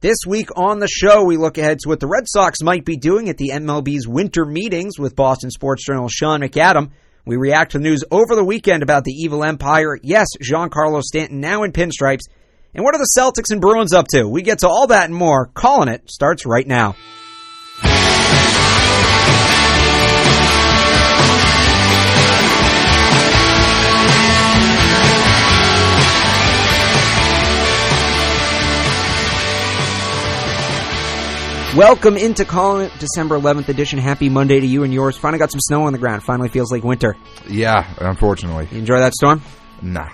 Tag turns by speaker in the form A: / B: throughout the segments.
A: This week on the show, we look ahead to what the Red Sox might be doing at the MLB's winter meetings with Boston sports journalist Sean McAdam. We react to the news over the weekend about the evil empire. Yes, Giancarlo Stanton now in pinstripes. And what are the Celtics and Bruins up to? We get to all that and more. Calling It starts right now. Welcome into Calling It, December 11th edition. Happy Monday to you and yours. Finally got some snow on the ground. Finally feels like winter.
B: Yeah, unfortunately.
A: You enjoy that storm?
B: No.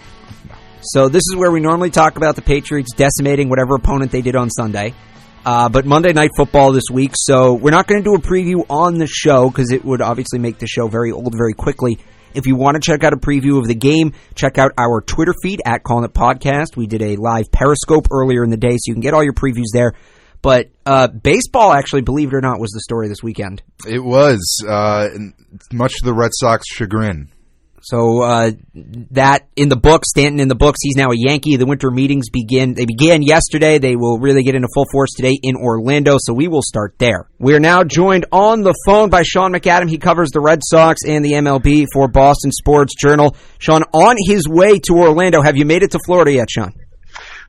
A: So this is where we normally talk about the Patriots decimating whatever opponent they did on Sunday. But Monday Night Football this week, so we're not going to do a preview on the show because it would obviously make the show very old very quickly. If you want to check out a preview of the game, check out our Twitter feed at Calling It Podcast. We did a live Periscope earlier in the day, so you can get all your previews there. But baseball, actually, believe it or not, was the story this weekend.
B: It was, much to the Red Sox chagrin.
A: So that in the books, Stanton in the books, he's now a Yankee. The winter meetings began yesterday. They will really get into full force today in Orlando, so we will start there. We are now joined on the phone by Sean McAdam. He covers the Red Sox and the MLB for Boston Sports Journal. Sean, on his way to Orlando, have you made it to Florida yet, Sean?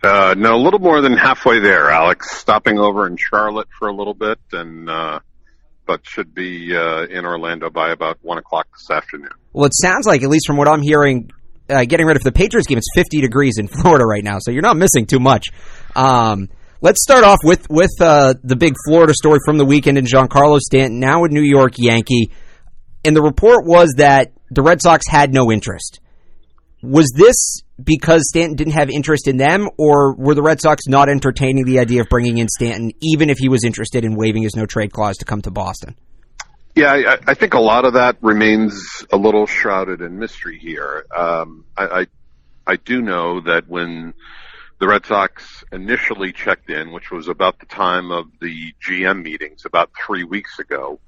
C: No, a little more than halfway there, Alex. Stopping over in Charlotte for a little bit, but should be in Orlando by about 1 o'clock this afternoon.
A: Well, it sounds like, at least from what I'm hearing, getting ready for the Patriots game, it's 50 degrees in Florida right now, so you're not missing too much. Let's start off with the big Florida story from the weekend in Giancarlo Stanton, now a New York Yankee. And the report was that the Red Sox had no interest. Was this because Stanton didn't have interest in them, or were the Red Sox not entertaining the idea of bringing in Stanton, even if he was interested in waiving his no-trade clause to come to Boston?
C: Yeah, I think a lot of that remains a little shrouded in mystery here. I do know that when the Red Sox initially checked in, which was about the time of the GM meetings about 3 weeks ago,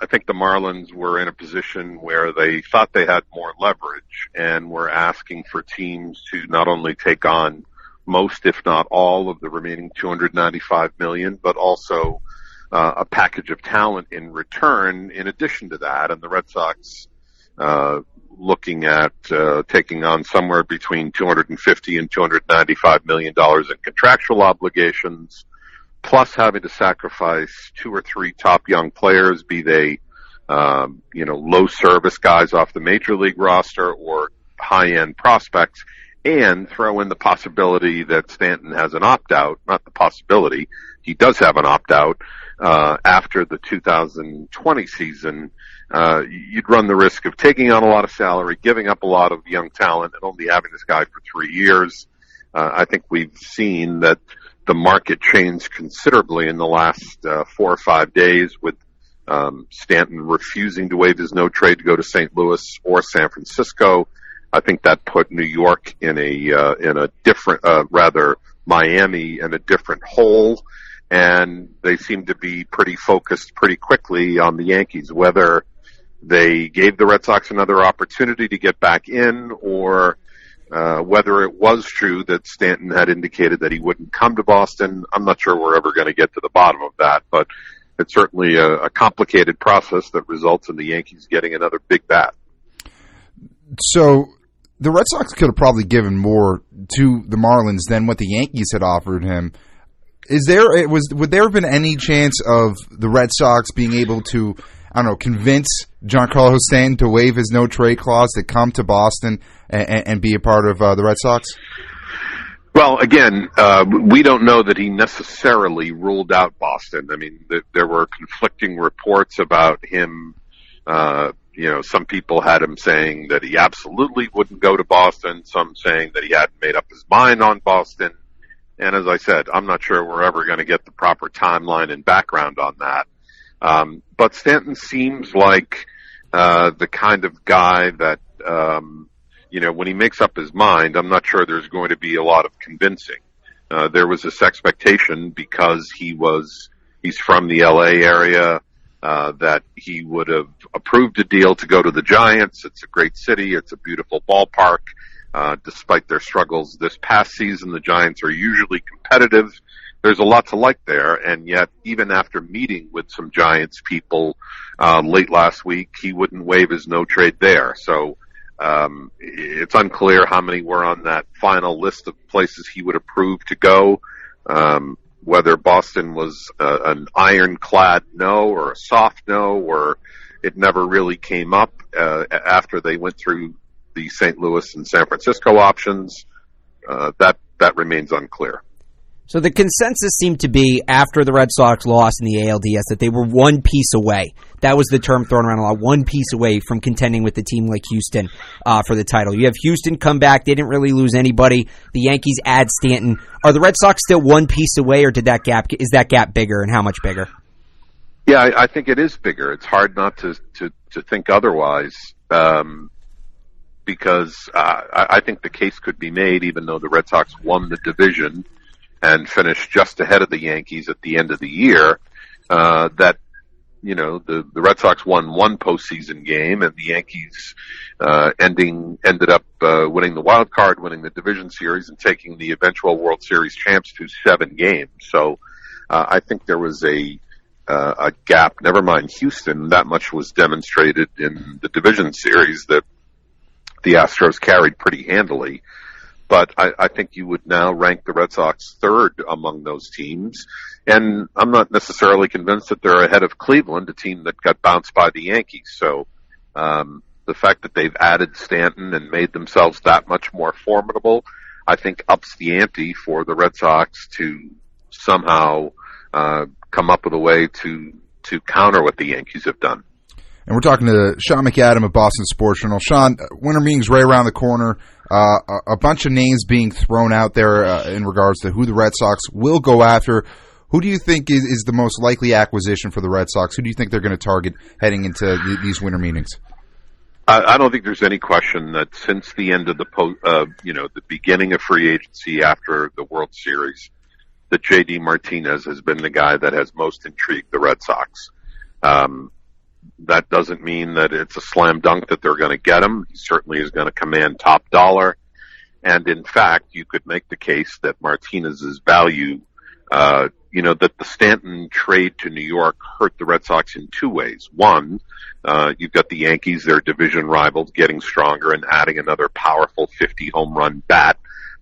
C: I think the Marlins were in a position where they thought they had more leverage and were asking for teams to not only take on most, if not all, of the remaining $295 million, but also a package of talent in return in addition to that. And the Red Sox looking at taking on somewhere between $250 and $295 million in contractual obligations, plus having to sacrifice 2 or 3 top young players, be they, low service guys off the major league roster or high-end prospects, and throw in the possibility that Stanton has an opt-out, not the possibility, he does have an opt-out, after the 2020 season. You'd run the risk of taking on a lot of salary, giving up a lot of young talent, and only having this guy for 3 years. I think we've seen that the market changed considerably in the last 4 or 5 days, with Stanton refusing to waive his no trade to go to St. Louis or San Francisco. I think that put New York in a different, rather Miami in a different hole, and they seem to be pretty focused pretty quickly on the Yankees, whether they gave the Red Sox another opportunity to get back in, or whether it was true that Stanton had indicated that he wouldn't come to Boston. I'm not sure we're ever going to get to the bottom of that, but it's certainly a complicated process that results in the Yankees getting another big bat. So
B: the Red Sox could have probably given more to the Marlins than what the Yankees had offered him. Would there have been any chance of the Red Sox being able to, convince Giancarlo Stanton to waive his no-trade clause to come to Boston and be a part of the Red Sox?
C: Well, again, we don't know that he necessarily ruled out Boston. I mean, there were conflicting reports about him. Some people had him saying that he absolutely wouldn't go to Boston, some saying that he hadn't made up his mind on Boston. And as I said, I'm not sure we're ever going to get the proper timeline and background on that. But Stanton seems like the kind of guy that, when he makes up his mind, I'm not sure there's going to be a lot of convincing. There was this expectation, because he's from the LA area, that he would have approved a deal to go to the Giants. It's a great city. It's a beautiful ballpark. despite their struggles this past season. The Giants are usually competitive. There's a lot to like there, and yet even after meeting with some Giants people late last week, he wouldn't waive his no trade there. So it's unclear how many were on that final list of places he would approve to go. Whether Boston was an ironclad no or a soft no, or it never really came up after they went through the St. Louis and San Francisco options, that remains unclear.
A: So the consensus seemed to be, after the Red Sox lost in the ALDS, that they were one piece away. That was the term thrown around a lot, one piece away from contending with a team like Houston for the title. You have Houston come back. They didn't really lose anybody. The Yankees add Stanton. Are the Red Sox still one piece away, or is that gap bigger, and how much bigger?
C: Yeah, I think it is bigger. It's hard not to think otherwise, because I think the case could be made, even though the Red Sox won the division and finished just ahead of the Yankees at the end of the year, that, the Red Sox won one postseason game, and the Yankees ended up winning the wild card, winning the division series, and taking the eventual World Series champs to 7 games. So I think there was a gap. Never mind Houston, that much was demonstrated in the division series that the Astros carried pretty handily. But I think you would now rank the Red Sox third among those teams. And I'm not necessarily convinced that they're ahead of Cleveland, a team that got bounced by the Yankees. So the fact that they've added Stanton and made themselves that much more formidable, I think ups the ante for the Red Sox to somehow come up with a way to counter what the Yankees have done.
B: And we're talking to Sean McAdam of Boston Sports Journal. Sean, winter meeting's right around the corner. A bunch of names being thrown out there in regards to who the Red Sox will go after. Who do you think is the most likely acquisition for the Red Sox? Who do you think they're going to target heading into these winter meetings?
C: I don't think there's any question that since the end of the beginning of free agency after the World Series, that J.D. Martinez has been the guy that has most intrigued the Red Sox. That doesn't mean that it's a slam dunk that they're going to get him. He certainly is going to command top dollar. And in fact, you could make the case that Martinez's value, that the Stanton trade to New York hurt the Red Sox in 2 ways. One, you've got the Yankees, their division rivals, getting stronger and adding another powerful 50 home run bat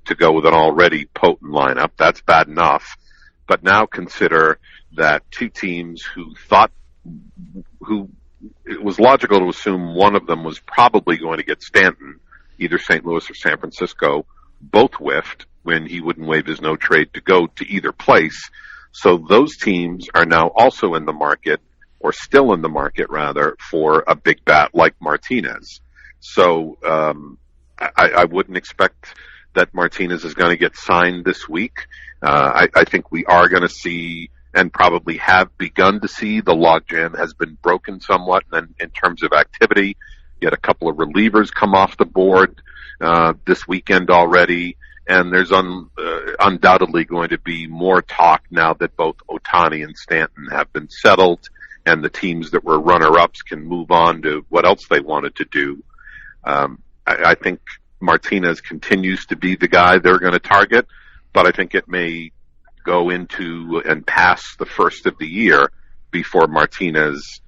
C: to go with an already potent lineup. That's bad enough. But now consider that 2 teams who it was logical to assume one of them was probably going to get Stanton, either St. Louis or San Francisco, both whiffed when he wouldn't waive his no trade to go to either place. So those teams are now also in the market, or still in the market rather, for a big bat like Martinez. So I wouldn't expect that Martinez is going to get signed this week. I think we are going to see, and probably have begun to see, the logjam has been broken somewhat in terms of activity. You had a couple of relievers come off the board this weekend already, and there's undoubtedly going to be more talk now that both Ohtani and Stanton have been settled, and the teams that were runner-ups can move on to what else they wanted to do. I think Martinez continues to be the guy they're going to target, but I think it may go into and pass the first of the year before Martinez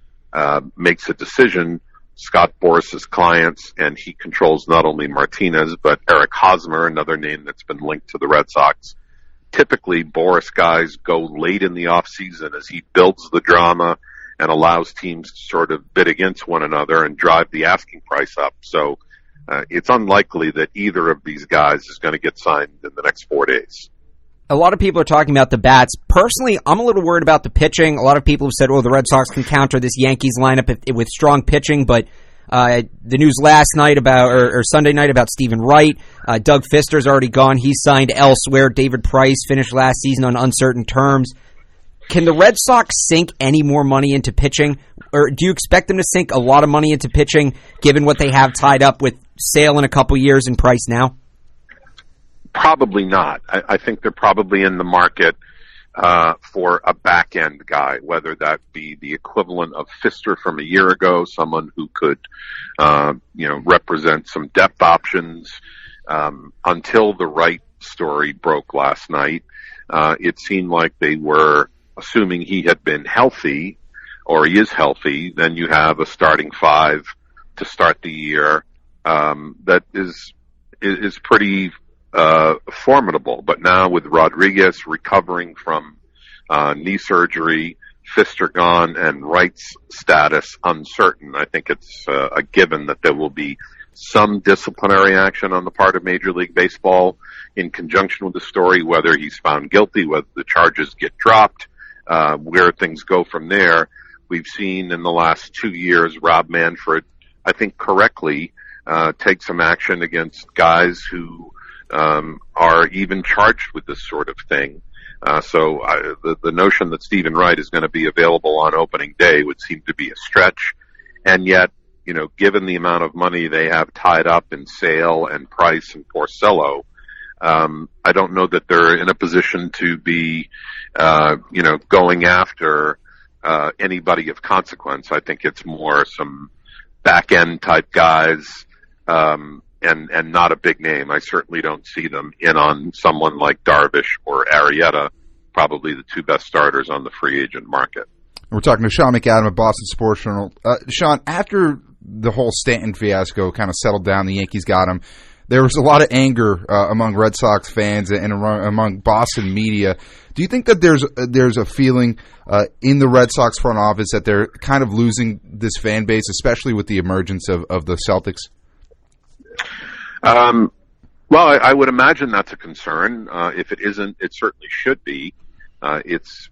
C: makes a decision. Scott Boris's clients, and he controls not only Martinez, but Eric Hosmer, another name that's been linked to the Red Sox. Typically, Boris guys go late in the offseason as he builds the drama and allows teams to sort of bid against one another and drive the asking price up. So it's unlikely that either of these guys is going to get signed in the next 4 days.
A: A lot of people are talking about the bats. Personally, I'm a little worried about the pitching. A lot of people have said, the Red Sox can counter this Yankees lineup with strong pitching, but the news last night or Sunday night about Stephen Wright, Doug Fister's already gone. He's signed elsewhere. David Price finished last season on uncertain terms. Can the Red Sox sink any more money into pitching, or do you expect them to sink a lot of money into pitching given what they have tied up with Sale in a couple years and Price now?
C: Probably not. I think they're probably in the market for a back-end guy, whether that be the equivalent of Fister from a year ago, someone who could, represent some depth options. Until the Wright story broke last night, it seemed like they were assuming he had been healthy, or he is healthy. Then you have a starting five to start the year that is pretty formidable. But now with Rodriguez recovering from knee surgery, Fister gone, and Wright's status uncertain, I think it's a given that there will be some disciplinary action on the part of Major League Baseball in conjunction with the story, whether he's found guilty, whether the charges get dropped, where things go from there. We've seen in the last 2 years Rob Manfred, I think correctly, take some action against guys who are even charged with this sort of thing. So the notion that Stephen Wright is going to be available on opening day would seem to be a stretch. And yet, given the amount of money they have tied up in Sale and Price and Porcello, I don't know that they're in a position to be, going after anybody of consequence. I think it's more some back-end type guys, and not a big name. I certainly don't see them in on someone like Darvish or Arrieta, probably the two best starters on the free agent market.
B: We're talking to Sean McAdam of Boston Sports Journal. Sean, after the whole Stanton fiasco kind of settled down, the Yankees got him, there was a lot of anger among Red Sox fans and among Boston media. Do you think that there's a feeling in the Red Sox front office that they're kind of losing this fan base, especially with the emergence of the Celtics?
C: Well, I would imagine that's a concern. If it isn't, it certainly should be. It's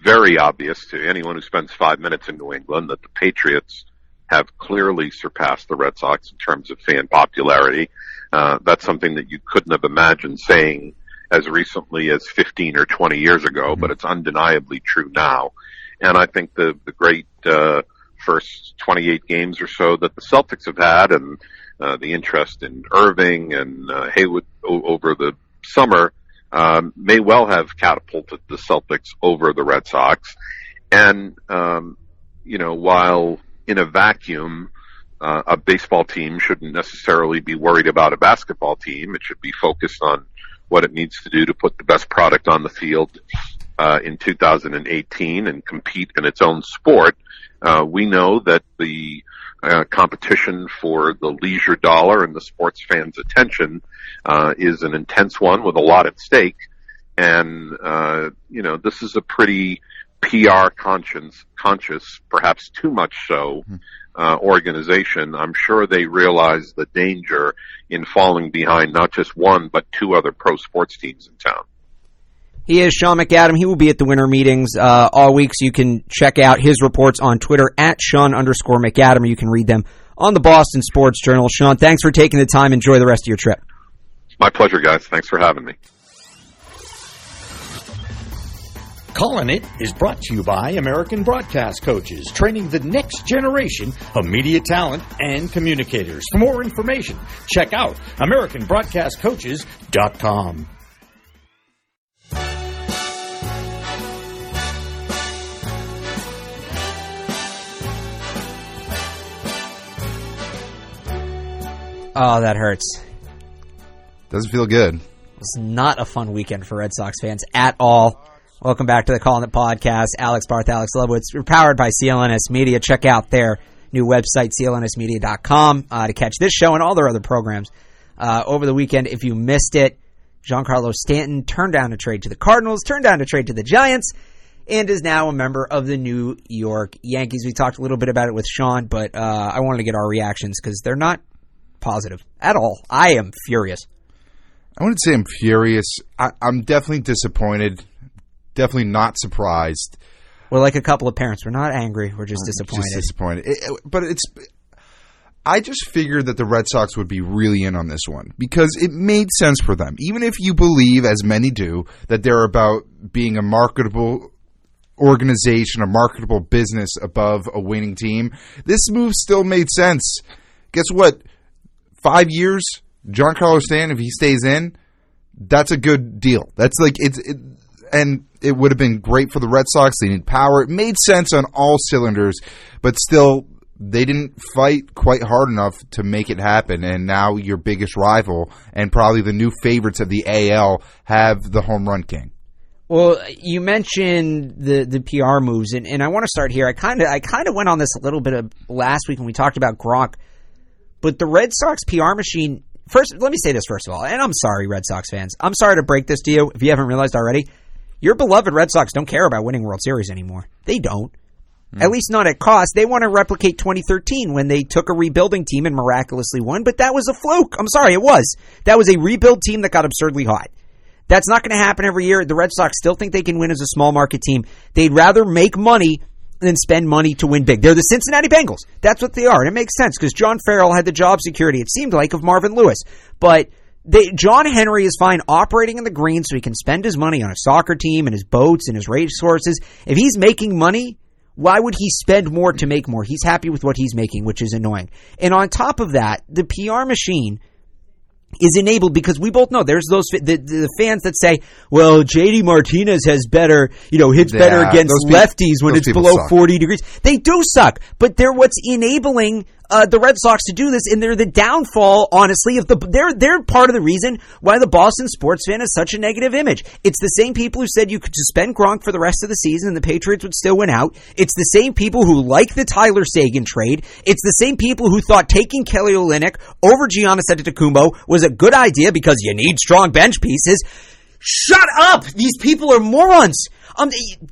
C: very obvious to anyone who spends 5 minutes in New England that the Patriots have clearly surpassed the Red Sox in terms of fan popularity. That's something that you couldn't have imagined saying as recently as 15 or 20 years ago, but it's undeniably true now. And I think the great first 28 games or so that the Celtics have had, and the interest in Irving and Haywood over the summer may well have catapulted the Celtics over the Red Sox. And, while in a vacuum, a baseball team shouldn't necessarily be worried about a basketball team, it should be focused on what it needs to do to put the best product on the field in 2018 and compete in its own sport. We know that the competition for the leisure dollar and the sports fans' attention is an intense one with a lot at stake. And, this is a pretty PR conscious, perhaps too much so, organization. I'm sure they realize the danger in falling behind not just one, but two other pro sports teams in town.
A: He is Sean McAdam. He will be at the winter meetings all week, so you can check out his reports on Twitter at Sean_McAdam, or you can read them on the Boston Sports Journal. Sean, thanks for taking the time. Enjoy the rest of your trip.
C: My pleasure, guys. Thanks for having me.
D: Callin' It is brought to you by American Broadcast Coaches, training the next generation of media talent and communicators. For more information, check out AmericanBroadcastCoaches.com.
A: Oh, that hurts.
B: Doesn't feel good.
A: It's not a fun weekend for Red Sox fans at all. Welcome back to the Callin' It podcast. Alex Barth, Alex Lebowitz. We're powered by CLNS Media. Check out their new website, clnsmedia.com, to catch this show and all their other programs over the weekend. If you missed it, Giancarlo Stanton turned down a trade to the Cardinals, turned down a trade to the Giants, and is now a member of the New York Yankees. We talked a little bit about it with Sean, but I wanted to get our reactions because they're not positive at all. I am furious.
B: I wouldn't say I'm furious. I'm definitely disappointed. Definitely not surprised.
A: We're like a couple of parents. We're not angry. We're just disappointed.
B: Just disappointed. I just figured that the Red Sox would be really in on this one because it made sense for them. Even if you believe, as many do, that they're about being a marketable organization, a marketable business above a winning team, this move still made sense. Guess what? 5 years, Giancarlo Stanton, if he stays in, that's a good deal. That's like and it would have been great for the Red Sox. They need power. It made sense on all cylinders, but still, they didn't fight quite hard enough to make it happen, and now your biggest rival and probably the new favorites of the AL have the home run king.
A: Well, you mentioned the PR moves, and I want to start here. I kind of went on this a little bit of last week when we talked about Gronk, but the Red Sox PR machine. First, let me say this first of all, and I'm sorry, Red Sox fans. I'm sorry to break this to you if you haven't realized already. Your beloved Red Sox don't care about winning World Series anymore. They don't. At least not at cost. They want to replicate 2013 when they took a rebuilding team and miraculously won, but that was a fluke. I'm sorry, it was. That was a rebuild team that got absurdly hot. That's not going to happen every year. The Red Sox still think they can win as a small market team. They'd rather make money than spend money to win big. They're the Cincinnati Bengals. That's what they are. And it makes sense because John Farrell had the job security, it seemed like, of Marvin Lewis. But John Henry is fine operating in the green so he can spend his money on a soccer team and his boats and his racehorses. If he's making money, why would he spend more to make more? He's happy with what he's making, which is annoying. And on top of that, the PR machine is enabled because we both know there's those the fans that say, well, JD Martinez has better, hits better against lefties when it's below 40 degrees. They do suck, but they're what's enabling the Red Sox to do this, and they're the downfall, honestly, of they're part of the reason why the Boston sports fan has such a negative image. It's the same people who said you could suspend Gronk for the rest of the season and the Patriots would still win out. It's the same people who like the Tyler Seguin trade. It's the same people who thought taking Kelly Olynyk over Giannis Antetokounmpo was a good idea because you need strong bench pieces. Shut up! These people are morons!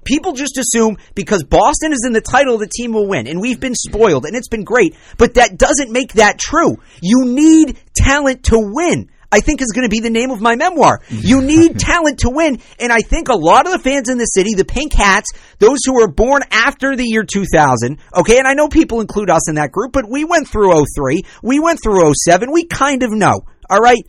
A: People just assume because Boston is in the title, the team will win. And we've been spoiled, and it's been great. But that doesn't make that true. You need talent to win, I think is going to be the name of my memoir. You need talent to win. And I think a lot of the fans in the city, the Pink Hats, those who were born after the year 2000, okay, and I know people include us in that group, but we went through 03, we went through 07, we kind of know, all right?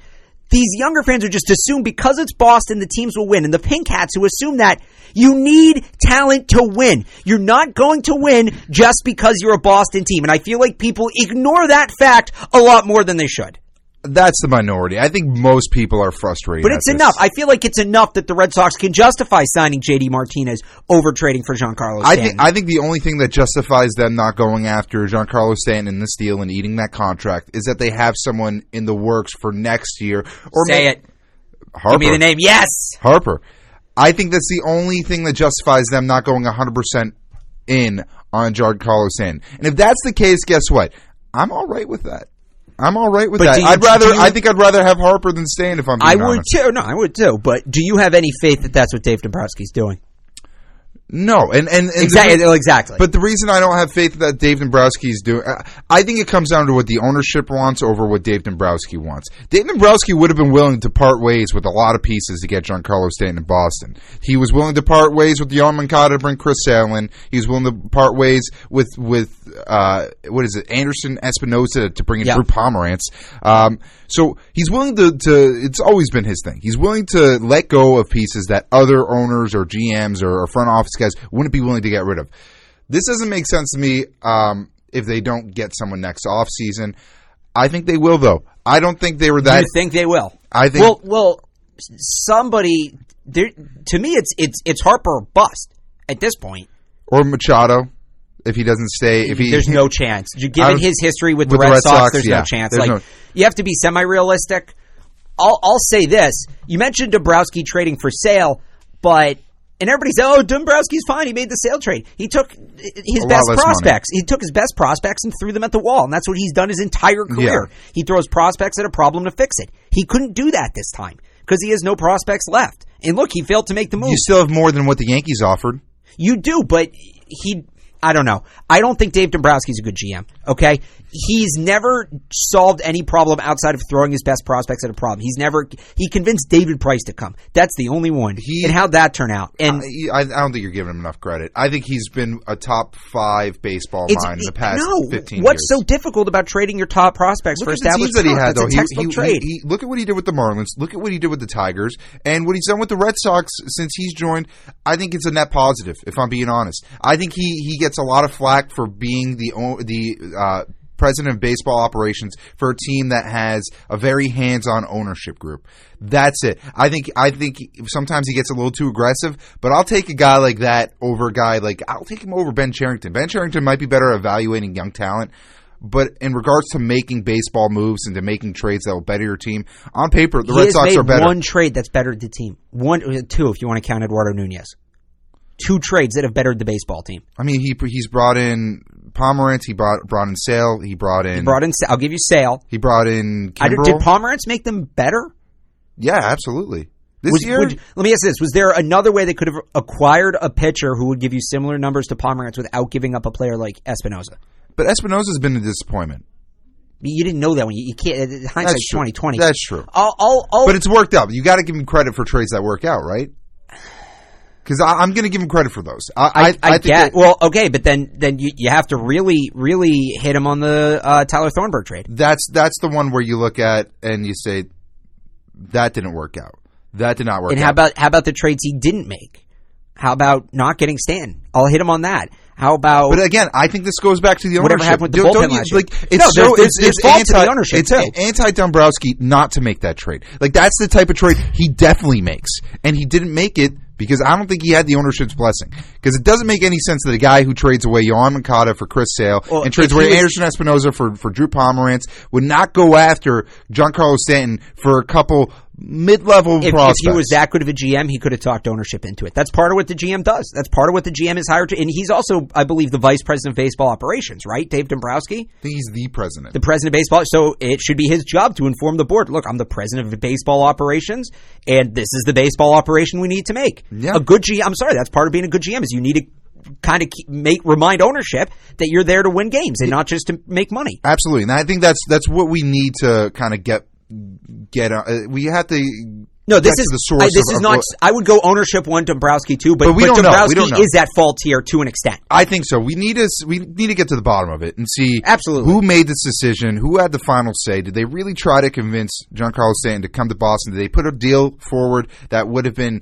A: These younger fans who just assume because it's Boston, the teams will win. And the Pink Hats who assume that you need talent to win. You're not going to win just because you're a Boston team. And I feel like people ignore that fact a lot more than they should.
B: That's the minority. I think most people are frustrated.
A: But it's enough. I feel like it's enough that the Red Sox can justify signing JD Martinez over trading for Giancarlo Stanton.
B: I think the only thing that justifies them not going after Giancarlo Stanton in this deal and eating that contract is that they have someone in the works for next year. Or
A: Say it.
B: Harper.
A: Give me the name. Yes.
B: Harper. I think that's the only thing that justifies them not going 100% in on Giancarlo Stanton. And if that's the case, guess what? I'm all right with that. I'm all right with that. I think I'd rather have Harper than Stan if I'm being honest.
A: I would too. No, I would too. But do you have any faith that that's what Dave Dombrowski's doing?
B: No, and
A: exactly.
B: But the reason I don't have faith that Dave Dombrowski's doing, I think it comes down to what the ownership wants over what Dave Dombrowski wants. Dave Dombrowski would have been willing to part ways with a lot of pieces to get Giancarlo Stanton in Boston. He was willing to part ways with Yoan Moncada to bring Chris Salen. He was willing to part ways with what is it, Anderson Espinosa to bring in Drew Pomerantz. So he's willing to. It's always been his thing. He's willing to let go of pieces that other owners or GMs or front office guys wouldn't be willing to get rid of. This doesn't make sense to me if they don't get someone next offseason. I think they will, though. I don't think they were that.
A: You think they will?
B: I think.
A: Well, somebody. To me, it's Harper or bust at this point.
B: Or Machado. If he doesn't stay,
A: there's no chance. Given his history with the Red Sox, there's no chance. You have to be semi-realistic. I'll say this: you mentioned Dombrowski trading for Sale, and everybody said, "Oh, Dombrowski's fine. He made the Sale trade. He took his best prospects. He took his best prospects and threw them at the wall, and that's what he's done his entire career. Yeah. He throws prospects at a problem to fix it. He couldn't do that this time because he has no prospects left. And look, he failed to make the move.
B: You still have more than what the Yankees offered.
A: You do, but I don't know. I don't think Dave Dombrowski's a good GM, okay? He's never solved any problem outside of throwing his best prospects at a problem. He convinced David Price to come. That's the only one. And how'd that turn out? And
B: I don't think you're giving him enough credit. I think he's been a top 5 baseball mind in the past 15 years.
A: What's so difficult about trading your top prospects for established talent? That's a textbook trade.
B: Look at what he did with the Marlins. Look at what he did with the Tigers. And what he's done with the Red Sox since he's joined, I think it's a net positive, if I'm being honest. I think he gets a lot of flack for being the president of baseball operations for a team that has a very hands-on ownership group. That's it. I think sometimes he gets a little too aggressive, but I'll take a guy like that over a guy like I'll take him over Ben Cherington. Ben Cherington might be better at evaluating young talent, but in regards to making baseball moves and to making trades that will better your team, on paper the Red Sox are better.
A: One trade that's bettered the team. Two if you want to count Eduardo Nunez. 2 trades that have bettered the baseball team.
B: I mean, he's brought in Pomerantz, he brought in Sale, he brought in
A: I'll give you Sale.
B: He brought in Kimbrel.
A: Did Pomerantz make them better?
B: Yeah, absolutely. This year?
A: Let me ask this. Was there another way they could have acquired a pitcher who would give you similar numbers to Pomerantz without giving up a player like Espinosa?
B: But Espinosa's been a disappointment.
A: You didn't know that when you can't. Hindsight's 2020.
B: That's true.
A: I'll
B: but it's worked out. You got to give him credit for trades that work out, right? Because I'm going to give him credit for those. I think
A: get. Well, okay, but then you have to really hit him on the Tyler Thornburg trade.
B: That's the one where you look at and you say that didn't work out. That did not work.
A: And
B: out.
A: how about the trades he didn't make? How about not getting Stanton? I'll hit him on that. How about?
B: But again, I think this goes back to the ownership.
A: Whatever happened with the bullpen last year?
B: It's
A: fault to the ownership
B: it's
A: too.
B: Anti-Dombrowski not to make that trade. Like that's the type of trade he definitely makes, and he didn't make it because I don't think he had the ownership's blessing. Because it doesn't make any sense that a guy who trades away Yohan Moncada for Chris Sale and trades away Anderson Espinosa for Drew Pomerantz would not go after Giancarlo Stanton for a couple mid-level prospects.
A: If he was that good of a GM, he could have talked ownership into it. That's part of what the GM does. That's part of what the GM is hired to. And he's also, I believe, the vice president of baseball operations, right? Dave Dombrowski?
B: I think he's the president.
A: The president of baseball. So it should be his job to inform the board. Look, I'm the president of baseball operations, and this is the baseball operation we need to make.
B: Yeah.
A: A good GM, I'm sorry, that's part of being a good GM is you need to kind of remind ownership that you're there to win games and not just to make money.
B: Absolutely. And I think that's what we need to kind of get we have to
A: No, this is not. I would go ownership 1, Dombrowski 2, but
B: we don't
A: Dombrowski
B: know.
A: is at fault here to an extent.
B: I think so. We need to get to the bottom of it and see
A: absolutely
B: who made this decision, who had the final say. Did they really try to convince Giancarlo Stanton to come to Boston? Did they put a deal forward that would have been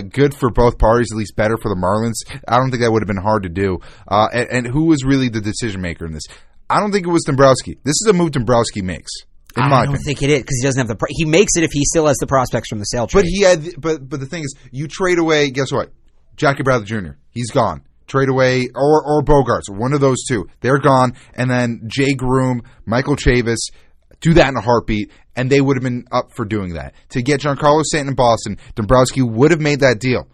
B: good for both parties, at least better for the Marlins? I don't think that would have been hard to do. And who was really the decision maker in this? I don't think it was Dombrowski. This is a move Dombrowski makes.
A: I don't think it is because he doesn't have he makes it if he still has the prospects from the Sale trade.
B: But the thing is, you trade away. Guess what? Jackie Bradley Jr. He's gone. Trade away or Bogarts, one of those two. They're gone. And then Jay Groom, Michael Chavis, do that in a heartbeat, and they would have been up for doing that. To get Giancarlo Stanton in Boston, Dombrowski would have made that deal.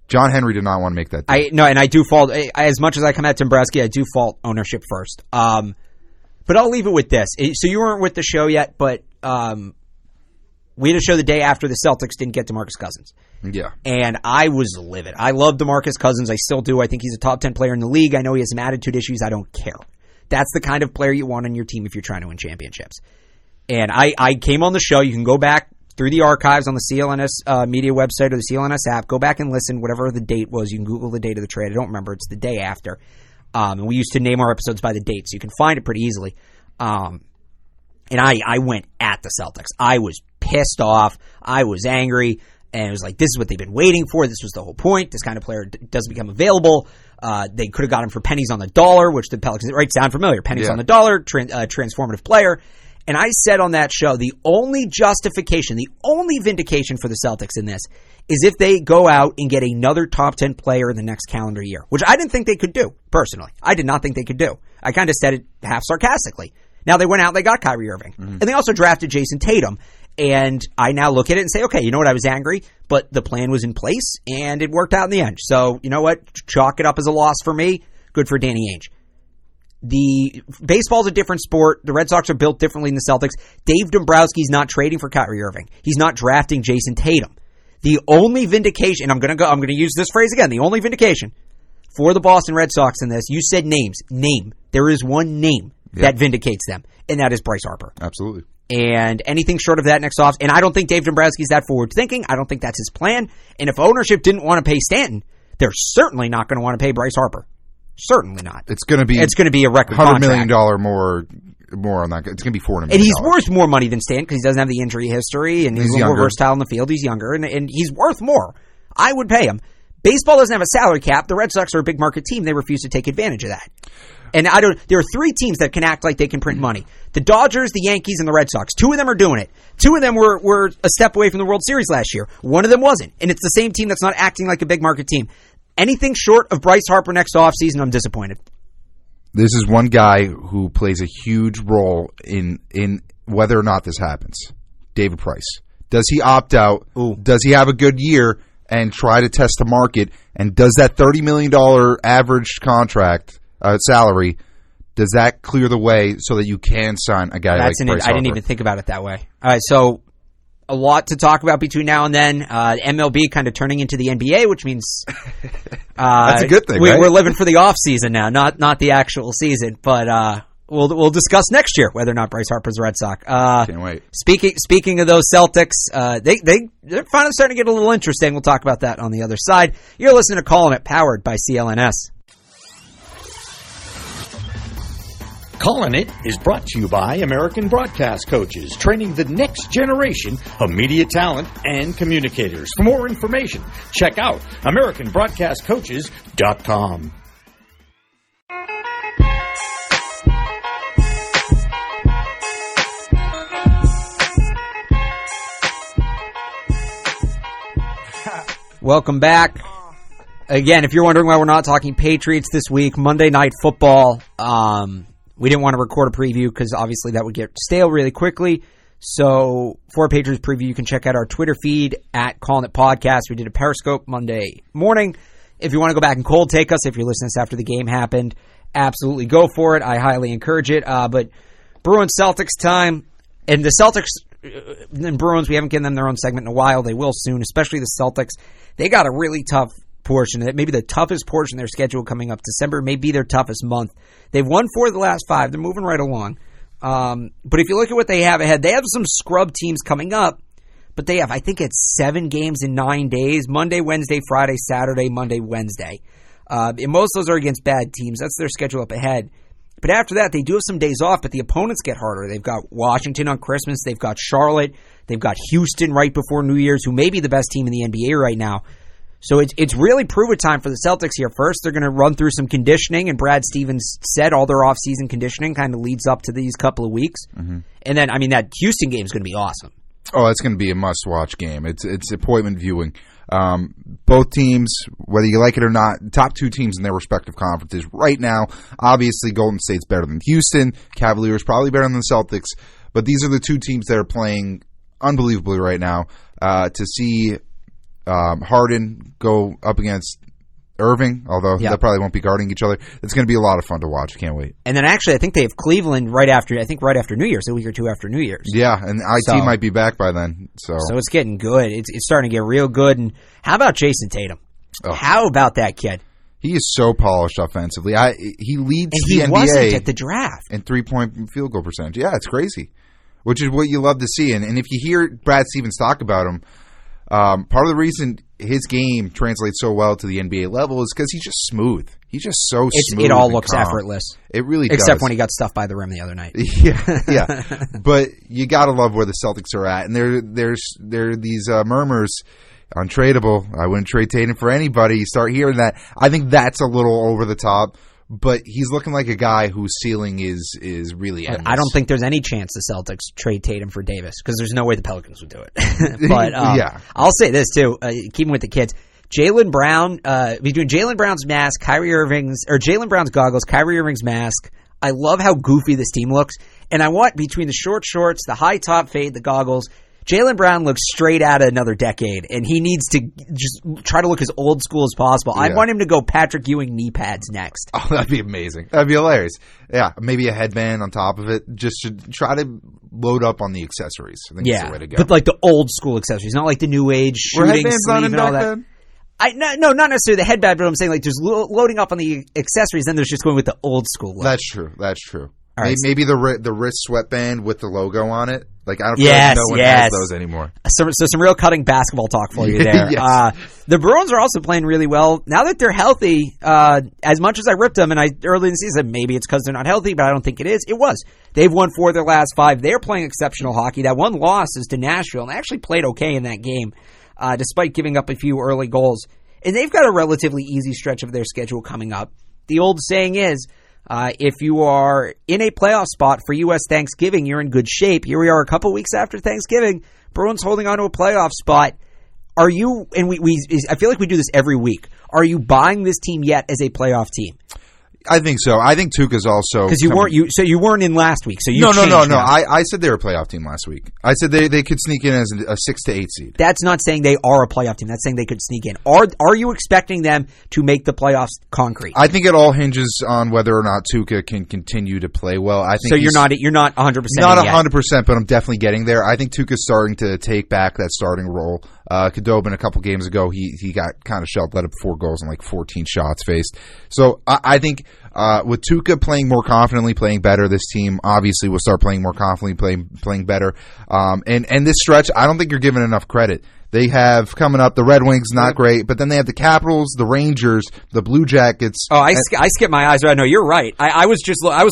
B: John Henry did not want to make that deal.
A: And I do fault as much as I come at Dombrowski, I do fault ownership first. But I'll leave it with this. So you weren't with the show yet, but we had a show the day after the Celtics didn't get DeMarcus Cousins.
B: Yeah.
A: And I was livid. I love DeMarcus Cousins. I still do. I think he's a top 10 player in the league. I know he has some attitude issues. I don't care. That's the kind of player you want on your team if you're trying to win championships. And I came on the show. You can go back through the archives on the CLNS media website or the CLNS app. Go back and listen, whatever the date was. You can Google the date of the trade. I don't remember. It's the day after. And we used to name our episodes by the date, so you can find it pretty easily. And I went at the Celtics. I was pissed off. I was angry. And it was like, this is what they've been waiting for. This was the whole point. This kind of player doesn't become available. They could have got him for pennies on the dollar, which the Pelicans, right, sound familiar. Pennies on the dollar, transformative player. And I said on that show, the only justification, the only vindication for the Celtics in this is if they go out and get another top 10 player in the next calendar year, which I didn't think they could do, personally. I did not think they could do. I kind of said it half sarcastically. Now they went out and they got Kyrie Irving. Mm-hmm. And they also drafted Jason Tatum. And I now look at it and say, okay, you know what? I was angry, but the plan was in place and it worked out in the end. So, you know what? Chalk it up as a loss for me. Good for Danny Ainge. The baseball's a different sport. The Red Sox are built differently than the Celtics. Dave Dombrowski's not trading for Kyrie Irving. He's not drafting Jason Tatum. The only vindication, and I'm going to use this phrase again, the only vindication for the Boston Red Sox in this, you said names. Name. There is one name that vindicates them, and that is Bryce Harper.
B: Absolutely.
A: And anything short of that next off, and I don't think Dave Dombrowski's that forward thinking. I don't think that's his plan. And if ownership didn't want to pay Stanton, they're certainly not going to want to pay Bryce Harper. Certainly not.
B: It's going to be a record $100 million more on that. It's going to be $400 million.
A: And he's worth more money than Stanton because he doesn't have the injury history and he's a little more versatile in the field. He's younger and he's worth more. I would pay him. Baseball doesn't have a salary cap. The Red Sox are a big market team. They refuse to take advantage of that. And there are three teams that can act like they can print money. The Dodgers, the Yankees, and the Red Sox. Two of them are doing it. Two of them were a step away from the World Series last year. One of them wasn't. And it's the same team that's not acting like a big market team. Anything short of Bryce Harper next offseason, I'm disappointed.
B: This is one guy who plays a huge role in whether or not this happens. David Price. Does he opt out?
A: Ooh.
B: Does he have a good year and try to test the market? And does that $30 million average contract salary, does that clear the way so that you can sign a guy like Bryce Harper?
A: I didn't even think about it that way. All right, so a lot to talk about between now and then. MLB kind of turning into the NBA, which means
B: that's a good thing, right?
A: We're living for the off season now, not the actual season. But we'll discuss next year whether or not Bryce Harper's a Red Sox.
B: Can't wait.
A: Speaking of those Celtics, they're finally starting to get a little interesting. We'll talk about that on the other side. You're listening to Calling It, powered by CLNS.
D: Calling It is brought to you by American Broadcast Coaches, training the next generation of media talent and communicators. For more information, check out AmericanBroadcastCoaches.com.
A: Welcome back. Again, if you're wondering why we're not talking Patriots this week, Monday Night Football, we didn't want to record a preview because obviously that would get stale really quickly. So for a Patriots preview, you can check out our Twitter feed at Calling It Podcast. We did a Periscope Monday morning. If you want to go back and cold take us, if you're listening to this after the game happened, absolutely go for it. I highly encourage it. But Bruins Celtics time, and the Celtics and Bruins, we haven't given them their own segment in a while. They will soon, especially the Celtics. They got a really tough portion, maybe the toughest portion of their schedule coming up. December may be their toughest month. They've won 4 of the last 5. They're moving right along. But if you look at what they have ahead, they have some scrub teams coming up, but they have, I think it's 7 games in 9 days, Monday, Wednesday, Friday, Saturday, Monday, Wednesday. And most of those are against bad teams. That's their schedule up ahead. But after that, they do have some days off, but the opponents get harder. They've got Washington on Christmas. They've got Charlotte. They've got Houston right before New Year's, who may be the best team in the NBA right now. So it's really prove-it time for the Celtics here. First, they're going to run through some conditioning, and Brad Stevens said all their off-season conditioning kind of leads up to these couple of weeks. Mm-hmm. And then, that Houston game is going to be awesome.
B: Oh, it's going to be a must-watch game. It's appointment viewing. Both teams, whether you like it or not, top 2 teams in their respective conferences right now. Obviously, Golden State's better than Houston. Cavaliers probably better than the Celtics. But these are the 2 teams that are playing unbelievably right now. To see Harden go up against Irving, although they probably won't be guarding each other. It's going to be a lot of fun to watch. Can't wait.
A: And then actually, I think they have Cleveland right after New Year's, a week or 2 after New Year's.
B: Yeah, and IT might be back by then. So
A: it's getting good. It's starting to get real good. And how about Jason Tatum? Oh. How about that kid?
B: He is so polished offensively. He leads the NBA.
A: And he wasn't at the draft.
B: In 3-point field goal percentage. Yeah, it's crazy. Which is what you love to see. And if you hear Brad Stevens talk about him, part of the reason his game translates so well to the NBA level is because he's just smooth. He's just so smooth.
A: It all looks effortless.
B: It really does.
A: Except when he got stuffed by the rim the other night.
B: Yeah. But you got to love where the Celtics are at. And there are these murmurs, untradeable. I wouldn't trade Tatum for anybody. You start hearing that. I think that's a little over the top. But he's looking like a guy whose ceiling is really endless.
A: I don't think there's any chance the Celtics trade Tatum for Davis because there's no way the Pelicans would do it. But I'll say this too, keeping with the kids. Jaylen Brown, between Jaylen Brown's mask, Jaylen Brown's goggles, Kyrie Irving's mask, I love how goofy this team looks. And I want between the short shorts, the high top fade, the goggles, Jaylen Brown looks straight out of another decade, and he needs to just try to look as old school as possible. Yeah. I want him to go Patrick Ewing knee pads next.
B: Oh, that'd be amazing. That'd be hilarious. Yeah, maybe a headband on top of it, just to try to load up on the accessories. I think that's the way to go.
A: But like the old school accessories, not like the new age shooting sleeve and all that. No, not necessarily the headband, but I'm saying like there's loading up on the accessories, then there's just going with the old school look.
B: That's true.
A: Right,
B: maybe the wrist sweatband with the logo on it. Like I don't feel like no one has those anymore.
A: So some real cutting basketball talk for you there.
B: Yes.
A: The Bruins are also playing really well now that they're healthy. As much as I ripped them, and early in the season maybe it's because they're not healthy, but I don't think it is. It was. They've won 4 of their last 5. They're playing exceptional hockey. That one loss is to Nashville, and they actually played okay in that game, despite giving up a few early goals. And they've got a relatively easy stretch of their schedule coming up. The old saying is, If you are in a playoff spot for U.S. Thanksgiving, you're in good shape. Here we are a couple weeks after Thanksgiving. Bruins holding on to a playoff spot. Are you, and I feel like we do this every week, are you buying this team yet as a playoff team?
B: I think so. I think Tuukka's also
A: because you weren't in last week. So
B: no. I said they were a playoff team last week. I said they could sneak in as a 6 to 8 seed.
A: That's not saying they are a playoff team. That's saying they could sneak in. Are you expecting them to make the playoffs concrete?
B: I think it all hinges on whether or not Tuukka can continue to play well. I think
A: so. You're not 100%.
B: Not 100%, but I'm definitely getting there. I think Tuukka's starting to take back that starting role. Khudobin a couple games ago, he got kind of shelled, let up 4 goals and like 14 shots faced. So I think with Tuukka playing more confidently, playing better, this team obviously will start playing more confidently, playing better. And this stretch, I don't think you're giving enough credit. They have coming up the Red Wings, not great, but then they have the Capitals, the Rangers, the Blue Jackets.
A: Oh, I skipped my eyes. I know you're right. I was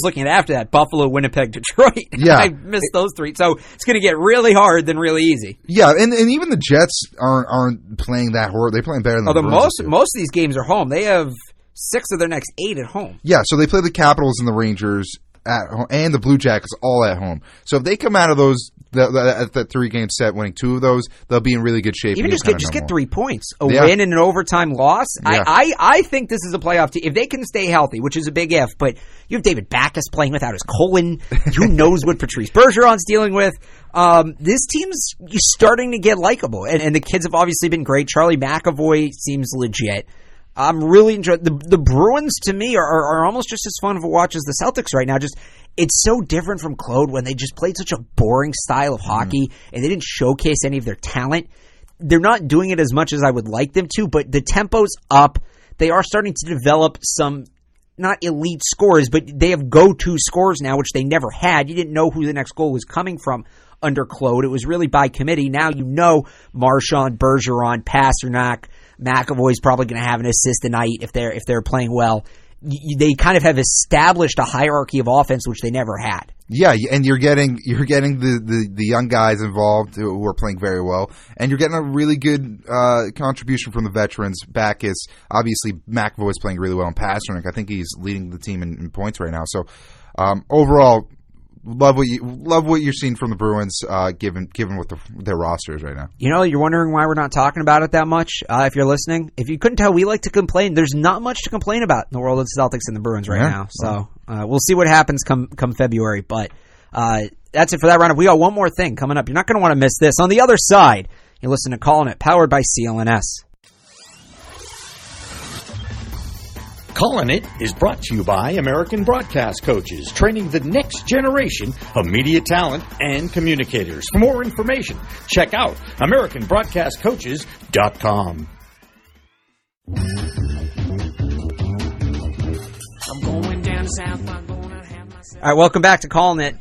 A: looking at after that Buffalo, Winnipeg, Detroit.
B: Yeah,
A: I missed those 3. So it's going to get really hard, then really easy.
B: Yeah, and even the Jets aren't playing that horrible. They're playing better than the Bruins.
A: Most of these games are home. They have 6 of their next 8 at home.
B: Yeah, so they play the Capitals and the Rangers at home, and the Blue Jackets all at home. So if they come out of those that 3-game set winning 2 of those, they'll be in really good shape.
A: Even just get 3 points, win and an overtime loss. Yeah. I think this is a playoff team if they can stay healthy, which is a big if. But you have David Backes playing without his colon. Who knows what Patrice Bergeron's dealing with? This team's starting to get likable, and the kids have obviously been great. Charlie McAvoy seems legit. I'm really enjoying the Bruins. To me, are almost just as fun of a watch as the Celtics right now. Just it's so different from Claude when they just played such a boring style of hockey and they didn't showcase any of their talent. They're not doing it as much as I would like them to, but the tempo's up. They are starting to develop some not elite scorers, but they have go-to scorers now, which they never had. You didn't know who the next goal was coming from under Claude. It was really by committee. Now you know Marchand, Bergeron, Pasternak. McAvoy's probably going to have an assist tonight if they're playing well. They kind of have established a hierarchy of offense which they never had.
B: Yeah, and you're getting the young guys involved who are playing very well, and you're getting a really good contribution from the veterans. Backes, obviously McAvoy's playing really well, and Pasternak, I think he's leading the team in points right now. So overall, love what you're seeing from the Bruins, given what their roster is right now. You know,
A: you're wondering why we're not talking about it that much. If you're listening, if you couldn't tell, we like to complain. There's not much to complain about in the world of the Celtics and the Bruins right now. So we'll see what happens come February. But that's it for that roundup. We got one more thing coming up. You're not going to want to miss this. On the other side, you listen to Calling It, powered by CLNS.
D: Calling It is brought to you by American Broadcast Coaches, training the next generation of media talent and communicators. For more information, check out AmericanBroadcastCoaches.com.
A: I'm going down south. I'm gonna have myself. All right, welcome back to Calling It.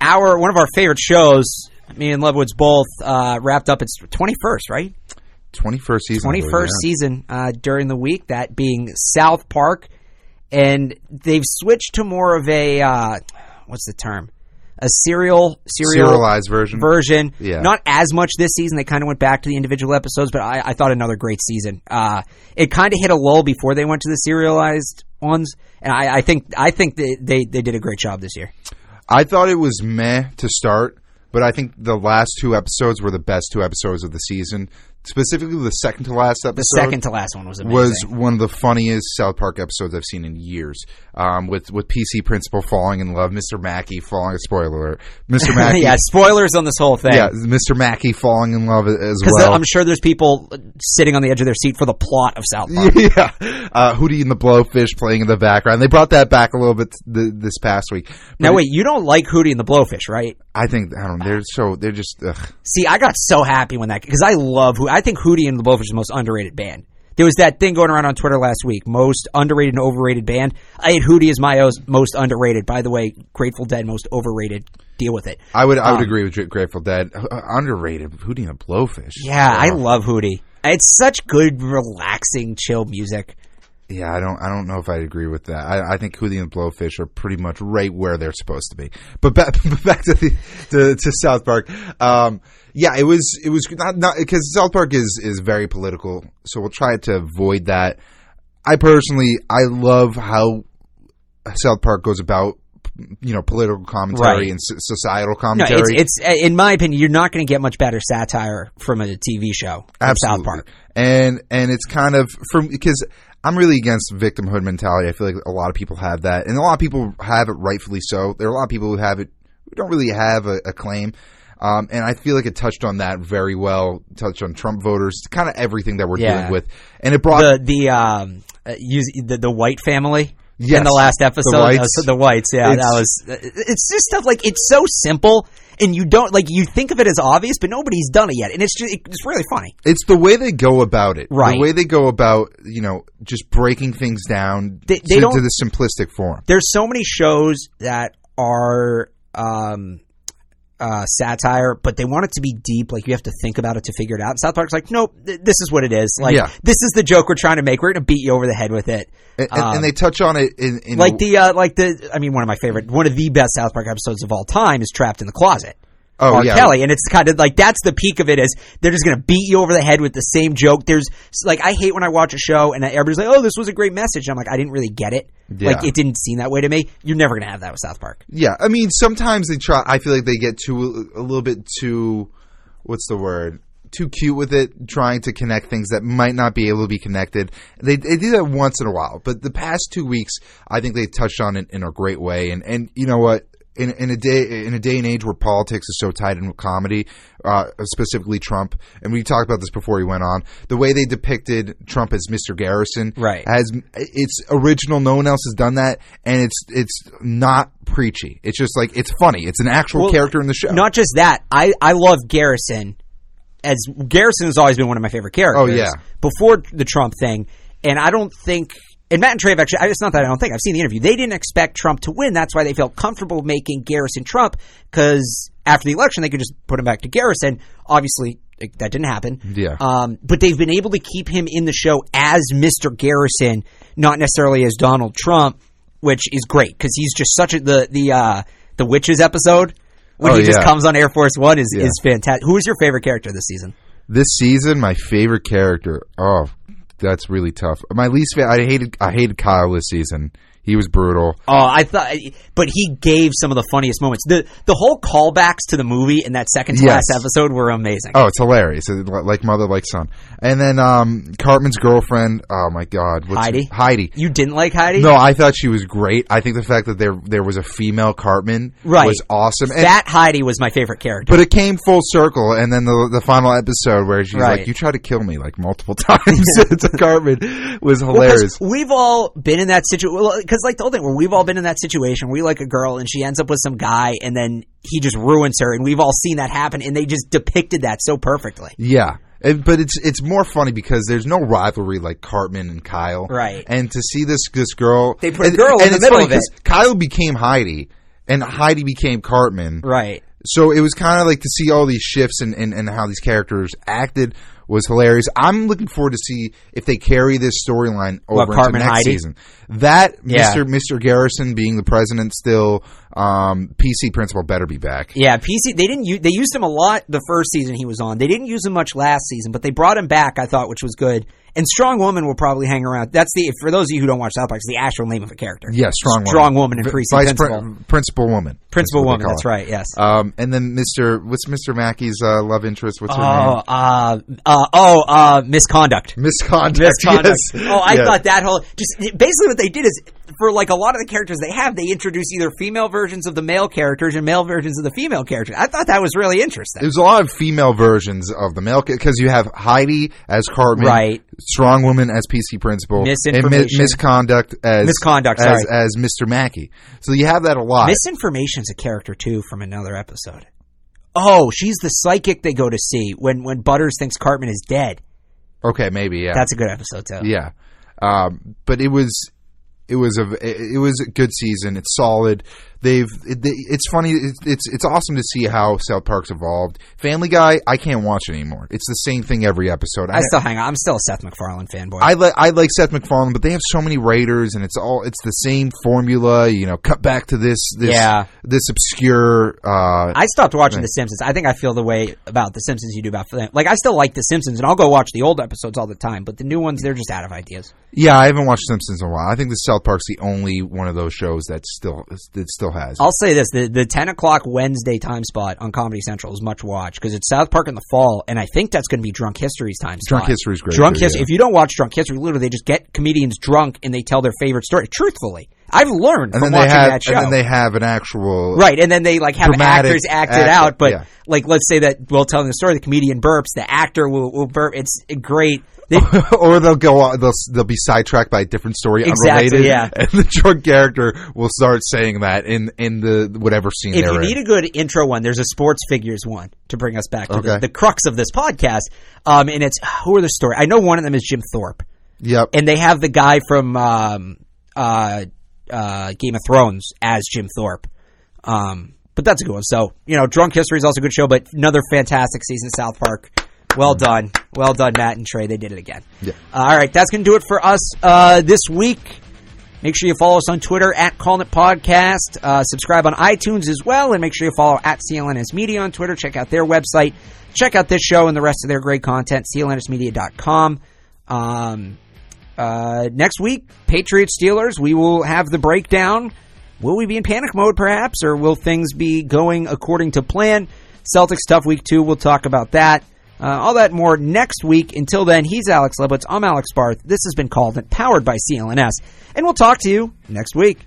A: One of our favorite shows. Me and Leibowitz both wrapped up its 21st, right?
B: 21st season.
A: 21st season during the week, that being South Park. And they've switched to more of a, what's the term? A serialized version.
B: Yeah.
A: Not as much this season. They kind of went back to the individual episodes, but I thought another great season. It kind of hit a lull before they went to the serialized ones. And I think they did a great job this year.
B: I thought it was meh to start, but I think the last 2 episodes were the best 2 episodes of the season. Specifically, the second to last episode.
A: The second to last one was amazing.
B: Was one of the funniest South Park episodes I've seen in years. With PC Principal falling in love, Mr. Mackey falling. Spoiler alert, Mr. Mackey.
A: Yeah, spoilers on this whole thing.
B: Yeah, Mr. Mackey falling in love as well.
A: I'm sure there's people sitting on the edge of their seat for the plot of South Park.
B: Yeah, Hootie and the Blowfish playing in the background. They brought that back a little bit this past week. But
A: now wait, you don't like Hootie and the Blowfish, right?
B: I think they're just. Ugh.
A: See, I got so happy when because I love Hootie. I think Hootie and the Blowfish is the most underrated band. There was that thing going around on Twitter last week, most underrated and overrated band. I had Hootie as my most underrated. By the way, Grateful Dead, most overrated. Deal with it.
B: I would agree with Grateful Dead. Underrated, Hootie and the Blowfish.
A: Yeah, I love Hootie. It's such good, relaxing, chill music.
B: Yeah, I don't know if I'd agree with that. I think Hootie and the Blowfish are pretty much right where they're supposed to be. But back to South Park. Yeah, it was not because South Park is very political, so we'll try to avoid that. I love how South Park goes about, political commentary and societal commentary.
A: No, it's in my opinion, you're not going to get much better satire from a TV show than South Park.
B: And it's kind of because I'm really against victimhood mentality. I feel like a lot of people have that, and a lot of people have it rightfully so. There are a lot of people who have it who don't really have a claim. And I feel like it touched on that very well. Touched on Trump voters, kind of everything that we're dealing with, and it brought
A: the White family.
B: Yes,
A: in the last episode, the whites, it's just stuff like it's so simple, and you don't you think of it as obvious, but nobody's done it yet, and it's really funny.
B: It's the way they go about it,
A: right?
B: The way they go about just breaking things down to the simplistic form.
A: There's so many shows that are satire, but they want it to be deep. Like you have to think about it to figure it out. And South Park's like, nope, this is what it is. This is the joke we're trying to make. We're going to beat you over the head with it.
B: And they touch on it in
A: one of the best South Park episodes of all time is Trapped in the Closet. R. Kelly, and it's kind of like that's the peak of it. Is they're just going to beat you over the head with the same joke. There's I hate when I watch a show and everybody's like, "Oh, this was a great message." I'm like, I didn't really get it. Yeah. It didn't seem that way to me. You're never going to have that with South Park.
B: Yeah, I mean, sometimes they try. I feel like they get a little bit too. What's the word? Too cute with it, trying to connect things that might not be able to be connected. They do that once in a while, but the past 2 weeks, I think they touched on it in a great way. And you know what? In a day and age where politics is so tied in with comedy, specifically Trump, and we talked about this before he went on, the way they depicted Trump as Mr. Garrison,
A: right?
B: It's original. No one else has done that, and it's not preachy. It's just it's funny. It's an actual character in the show.
A: Not just that. I love Garrison. As Garrison has always been one of my favorite characters.
B: Oh yeah.
A: Before the Trump thing, and I don't think. And Matt and Trey have actually, it's not that I don't think, I've seen the interview. They didn't expect Trump to win. That's why they felt comfortable making Garrison Trump, because after the election, they could just put him back to Garrison. Obviously, that didn't happen.
B: Yeah.
A: But they've been able to keep him in the show as Mr. Garrison, not necessarily as Donald Trump, which is great, because he's just such the Witches episode, when he just comes on Air Force One, is fantastic. Who is your favorite character this season?
B: This season, my favorite character, that's really tough. My least favorite, I hated Kyle this season. He was brutal.
A: Oh, but he gave some of the funniest moments. The whole callbacks to the movie in that second to last episode were amazing.
B: Oh, it's hilarious. Like mother, like son. And then Cartman's girlfriend. Oh my God, Heidi.
A: You didn't like Heidi?
B: No, I thought she was great. I think the fact that there was a female Cartman was awesome.
A: That Heidi was my favorite character.
B: But it came full circle, and then the final episode where she's like, "You tried to kill me multiple times." To Cartman was hilarious.
A: We've all been in that situation. Because the whole thing where we've all been in that situation where we like a girl and she ends up with some guy and then he just ruins her, and we've all seen that happen, and they just depicted that so perfectly.
B: Yeah. But it's more funny because there's no rivalry like Cartman and Kyle.
A: Right.
B: And to see this girl...
A: They put a girl in the middle of it.
B: Kyle became Heidi and Heidi became Cartman.
A: Right.
B: So it was kind of to see all these shifts and how these characters acted was hilarious. I'm looking forward to see if they carry this storyline over into next season. That Mr. Garrison being the president still, PC principal better be back.
A: Yeah, PC. They used him a lot the first season he was on. They didn't use him much last season, but they brought him back, I thought, which was good. And Strong Woman will probably hang around. That's for those of you who don't watch South Park, it's the actual name of a character.
B: Yeah,
A: Strong Woman and Precinct
B: Principal Woman.
A: Principal Woman, that's right, yes.
B: And then what's Mr. Mackey's love interest? What's her
A: name? Misconduct.
B: Misconduct.
A: Yes. I thought that whole... Just basically what they did is, for a lot of the characters they introduce either female versions of the male characters and male versions of the female characters. I thought that was really interesting.
B: There's a lot of female versions of the male, because you have Heidi as Cartman,
A: right?
B: Strong Woman as PC principal, and Misconduct as Mr. Mackey. So you have that a lot.
A: Misinformation's a character too from another episode. Oh, she's the psychic they go to see when Butters thinks Cartman is dead.
B: Okay, maybe, yeah.
A: That's a good episode too.
B: Yeah, but it was a good season. It's solid. It's funny. It's awesome to see how South Park's evolved. Family Guy, I can't watch it anymore. It's the same thing every episode.
A: I still hang on. I'm still a Seth MacFarlane fanboy.
B: I like Seth MacFarlane, but they have so many writers, and it's the same formula. Cut back to this obscure.
A: I stopped watching The Simpsons. I think I feel the way about The Simpsons you do about like I still like The Simpsons, and I'll go watch the old episodes all the time. But the new ones, they're just out of ideas.
B: Yeah, I haven't watched Simpsons in a while. I think the South Park's the only one of those shows that still has.
A: I'll say this: the 10 o'clock Wednesday time spot on Comedy Central is much watched because it's South Park in the fall, and I think that's going to be Drunk History's time spot.
B: Drunk History's great.
A: Drunk History. Yeah. If you don't watch Drunk History, literally they just get comedians drunk and they tell their favorite story. Truthfully, I've learned from watching that show.
B: And then they have an actual
A: right, and then they have actors act it out. But
B: yeah.
A: Let's say that while telling the story, the comedian burps, the actor will burp. It's great.
B: Or they'll be sidetracked by a different story, unrelated,
A: yeah.
B: And the drunk character will start saying that in the whatever scene they're in.
A: If you need a good intro one, there's a sports figures one to bring us back to the crux of this podcast. And it's who are the story? I know one of them is Jim Thorpe.
B: Yep.
A: And they have the guy from Game of Thrones as Jim Thorpe. But that's a good one. So, Drunk History is also a good show, but another fantastic season of South Park. Well done, Matt and Trey. They did it again. Yeah. All right, that's going to do it for us this week. Make sure you follow us on Twitter at Calling It Podcast. Subscribe on iTunes as well, and make sure you follow at CLNS Media on Twitter. Check out their website. Check out this show and the rest of their great content, clnsmedia.com. Next week, Patriots-Steelers. We will have the breakdown. Will we be in panic mode, perhaps, or will things be going according to plan? Celtics tough week 2. We'll talk about that. All that more next week. Until then, he's Alex Lebowitz. I'm Alex Barth. This has been Called It, powered by CLNS. And we'll talk to you next week.